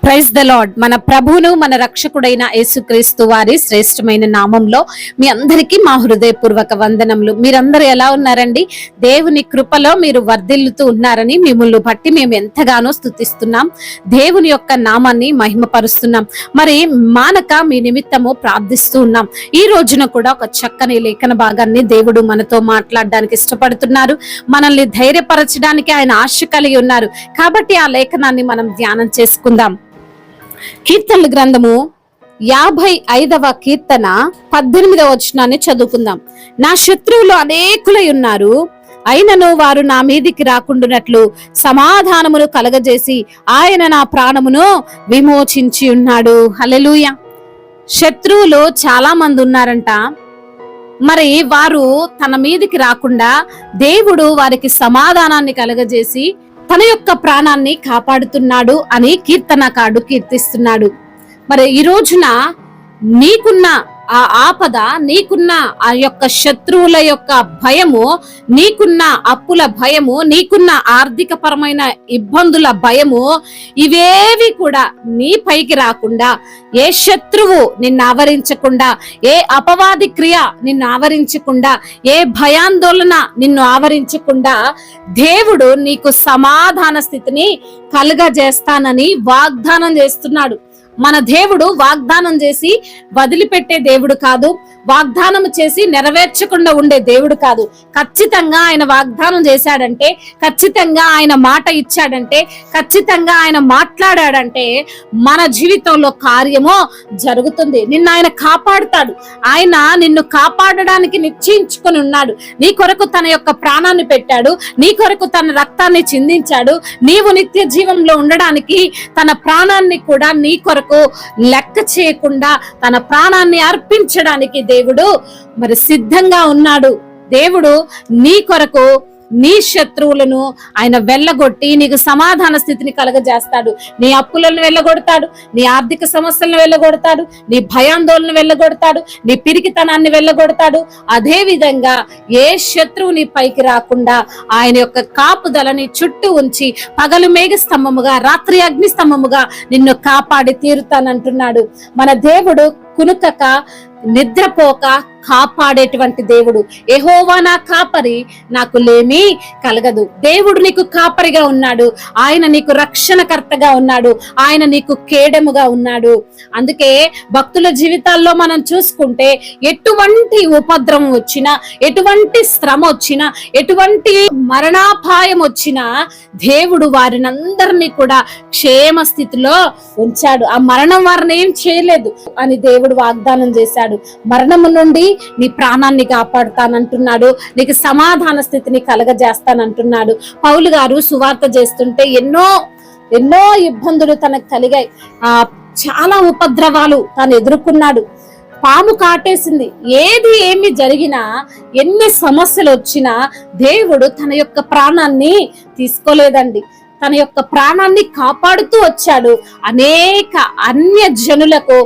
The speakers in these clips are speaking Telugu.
Praise the lord. మన ప్రభువును మన రక్షకుడైన యేసుక్రీస్తు వారి శ్రేష్టమైన నామంలో మీ అందరికీ మా హృదయపూర్వక వందనములు. మీరందరూ ఎలా ఉన్నారండి? దేవుని కృపలో మీరు వర్ధిల్లుతూ ఉన్నారని మిమ్మల్ని బట్టి మేము ఎంతగానో స్తుతిస్తున్నాం. దేవుని యొక్క నామాన్ని మహిమపరుస్తున్నాం. మరి మానక మీ నిమిత్తము ప్రార్థిస్తూ ఉన్నాం. ఈ రోజున కూడా ఒక చక్కని లేఖన భాగాన్ని దేవుడు మనతో మాట్లాడడానికి ఇష్టపడుతున్నారు. మనల్ని ధైర్యపరచడానికి ఆయన ఆశ కలిగి ఉన్నారు. కాబట్టి ఆ లేఖనాన్ని మనం ధ్యానం చేసుకుందాం. కీర్తనల గ్రంథము 55వ కీర్తన 18వ వచనాన్ని చదువుకుందాం. నా శత్రువులు అనేకులై ఉన్నారు, అయినను వారు నా మీదికి రాకుండానట్లు సమాధానమును కలగజేసి ఆయన నా ప్రాణమును విమోచించి ఉన్నాడు. హల్లెలూయా. శత్రువులు చాలా మంది ఉన్నారంట. మరి వారు తన మీదికి రాకుండా దేవుడు వారికి సమాధానాన్ని కలగజేసి తన యొక్క ప్రాణాన్ని కాపాడుతున్నాడు అని కీర్తనకారుడు కీర్తిస్తున్నాడు. మరి ఈ రోజున నీకున్న ఆ ఆపద, నీకున్న ఆ యొక్క శత్రువుల యొక్క భయము, నీకున్న అప్పుల భయము, నీకున్న ఆర్థిక పరమైన ఇబ్బందుల భయము, ఇవేవి కూడా నీ పైకి రాకుండా, ఏ శత్రువు నిన్ను ఆవరించకుండా, ఏ అపవాది క్రియ నిన్ను ఆవరించకుండా, ఏ భయాందోళన నిన్ను ఆవరించకుండా దేవుడు నీకు సమాధాన స్థితిని కలుగజేస్తానని వాగ్దానం చేస్తున్నాడు. మన దేవుడు వాగ్దానం చేసి వదిలిపెట్టే దేవుడు కాదు, వాగ్దానం చేసి నెరవేర్చకుండా ఉండే దేవుడు కాదు. ఖచ్చితంగా ఆయన వాగ్దానం చేశాడంటే, ఖచ్చితంగా ఆయన మాట ఇచ్చాడంటే, ఖచ్చితంగా ఆయన మాట్లాడాడంటే మన జీవితంలో కార్యమో జరుగుతుంది. నిన్ను ఆయన కాపాడుతాడు. ఆయన నిన్ను కాపాడడానికి నిశ్చయించుకొని ఉన్నాడు. నీ కొరకు తన యొక్క ప్రాణాన్ని పెట్టాడు, నీ కొరకు తన రక్తాన్ని చిందించాడు. నీవు నిత్య జీవంలో ఉండడానికి తన ప్రాణాన్ని కూడా నీ కొరకు లెక్క చేయకుండా తన ప్రాణాన్ని అర్పించడానికి దేవుడు మరి సిద్ధంగా ఉన్నాడు. దేవుడు నీ కొరకు నీ శత్రువులను ఆయన వెళ్ళగొట్టి నీకు సమాధాన స్థితిని కలగజేస్తాడు. నీ అప్పులను వెళ్ళగొడతాడు, నీ ఆర్థిక సమస్యలను వెళ్ళగొడతాడు, నీ భయాందోళన వెళ్ళగొడతాడు, నీ పిరికితనాన్ని వెళ్ళగొడతాడు. అదే విధంగా ఏ శత్రువు నీ పైకి రాకుండా ఆయన యొక్క కాపుదలని చుట్టూ ఉంచి పగలు మేఘ స్తంభముగా, రాత్రి అగ్ని స్తంభముగా నిన్ను కాపాడి తీరుతానంటున్నాడు. మన దేవుడు కునుకక నిద్రపోక కాపాడేటువంటి దేవుడు. యెహోవా నా కాపరి, నాకు లేమి కలగదు. దేవుడు నీకు కాపరిగా ఉన్నాడు. ఆయన నీకు రక్షణకర్తగా ఉన్నాడు. ఆయన నీకు కేడముగా ఉన్నాడు. అందుకే భక్తుల జీవితాల్లో మనం చూసుకుంటే ఎటువంటి ఉపద్రవం వచ్చినా, ఎటువంటి శ్రమ వచ్చినా, ఎటువంటి మరణాపాయం వచ్చినా దేవుడు వారిని అందరినీ కూడా క్షేమ స్థితిలో ఉంచాడు. ఆ మరణం వారిని ఏం చేయలేదు అని దేవుడు వాగ్దానం చేశాడు. మరణము నుండి నీ ప్రాణాన్ని కాపాడుతానంటున్నాడు, నీకు సమాధాన స్థితిని కలగజేస్తానంటున్నాడు. పౌలు గారు సువార్త చేస్తుంటే ఎన్నో ఇబ్బందులు తనకు కలిగాయి. చాలా ఉపద్రవాలు తాను ఎదుర్కొన్నాడు. పాము కాటేసింది. ఏమి జరిగినా, ఎన్ని సమస్యలు వచ్చినా దేవుడు తన యొక్క ప్రాణాన్ని తీసుకోలేదండి. తన యొక్క ప్రాణాన్ని కాపాడుతూ వచ్చాడు. అనేక అన్య జనులకు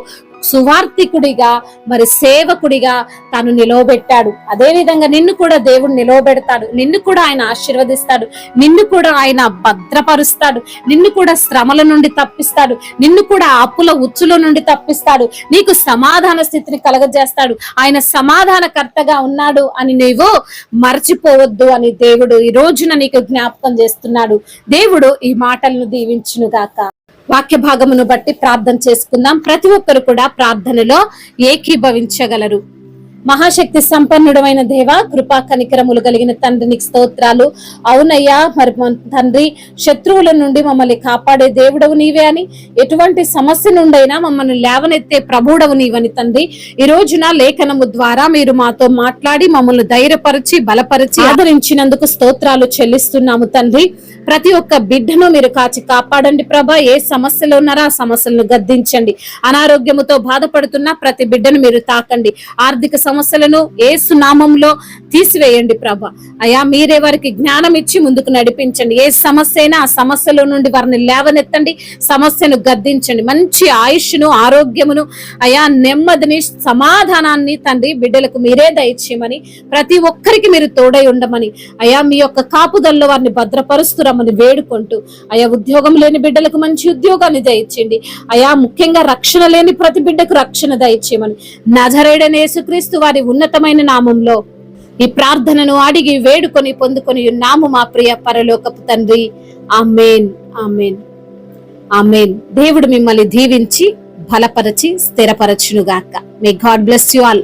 సువార్థికుడిగా, మరి సేవకుడిగా తాను నిలవబెట్టాడు. అదే విధంగా నిన్ను కూడా దేవుడు నిలవబెడతాడు. నిన్ను కూడా ఆయన ఆశీర్వదిస్తాడు. నిన్ను కూడా ఆయన భద్రపరుస్తాడు. నిన్ను కూడా శ్రమల నుండి తప్పిస్తాడు. నిన్ను కూడా అప్పుల ఉచ్చుల నుండి తప్పిస్తాడు. నీకు సమాధాన స్థితిని కలగజేస్తాడు. ఆయన సమాధానకర్తగా ఉన్నాడు అని నీవు మర్చిపోవద్దు అని దేవుడు ఈ రోజున నీకు జ్ఞాపకం చేస్తున్నాడు. దేవుడు ఈ మాటలను దీవించును గాక. వాక్య భాగమును బట్టి ప్రార్థన చేసుకుందాం. ప్రతి ఒక్కరు కూడా ప్రార్థనలో ఏకీభవించగలరు. మహాశక్తి సంపన్నుడమైన దేవ, కృపా కనికరములు కలిగిన తండ్రి, నీకు స్తోత్రాలు. అవునయ్యా, మరి తండ్రి, శత్రువుల నుండి మమ్మల్ని కాపాడే దేవుడవు నీవే అని, ఎటువంటి సమస్య నుండైనా మమ్మల్ని లేవనెత్తే ప్రభువుడవు నీవని తండ్రి, ఈ రోజున లేఖనము ద్వారా మీరు మాతో మాట్లాడి మమ్మల్ని ధైర్యపరిచి బలపరిచి ఆదరించినందుకు స్తోత్రాలు చెల్లిస్తున్నాము తండ్రి. ప్రతి ఒక్క బిడ్డను మీరు కాచి కాపాడండి ప్రభా. ఏ సమస్యలు ఉన్నారో ఆ సమస్యలను గద్దించండి. అనారోగ్యముతో బాధపడుతున్న ప్రతి బిడ్డను మీరు తాకండి. ఆర్థిక సమస్యలను యేసు నామంలో తీసివేయండి ప్రభా. అయా మీరే వారికి జ్ఞానం ఇచ్చి ముందుకు నడిపించండి. ఏ సమస్య అయినా ఆ సమస్యలో నుండి వారిని లేవనెత్తండి, సమస్యను గద్దించండి. మంచి ఆయుష్ను, ఆరోగ్యమును, అయా నెమ్మదిని, సమాధానాన్ని తండ్రి బిడ్డలకు మీరే దయచేయమని, ప్రతి ఒక్కరికి మీరు తోడై ఉండమని, అయా మీ యొక్క కాపుదల్లో వారిని భద్రపరుస్తురమని వేడుకుంటూ, అయా ఉద్యోగం లేని బిడ్డలకు మంచి ఉద్యోగాన్ని దయచేయండి. అయా ముఖ్యంగా రక్షణ లేని ప్రతి బిడ్డకు రక్షణ దయచేయమని నజరేయుడైన యేసుక్రీస్తు వారి ఉన్నతమైన నామంలో ఈ ప్రార్థనను అడిగి వేడుకొని పొందుకొని ఉన్నాము మా ప్రియ పరలోకపు తండ్రి. ఆమేన్, ఆమేన్, ఆమేన్. దేవుడు మిమ్మల్ని దీవించి బలపరచి స్థిరపరచునుగాక. May God bless you all.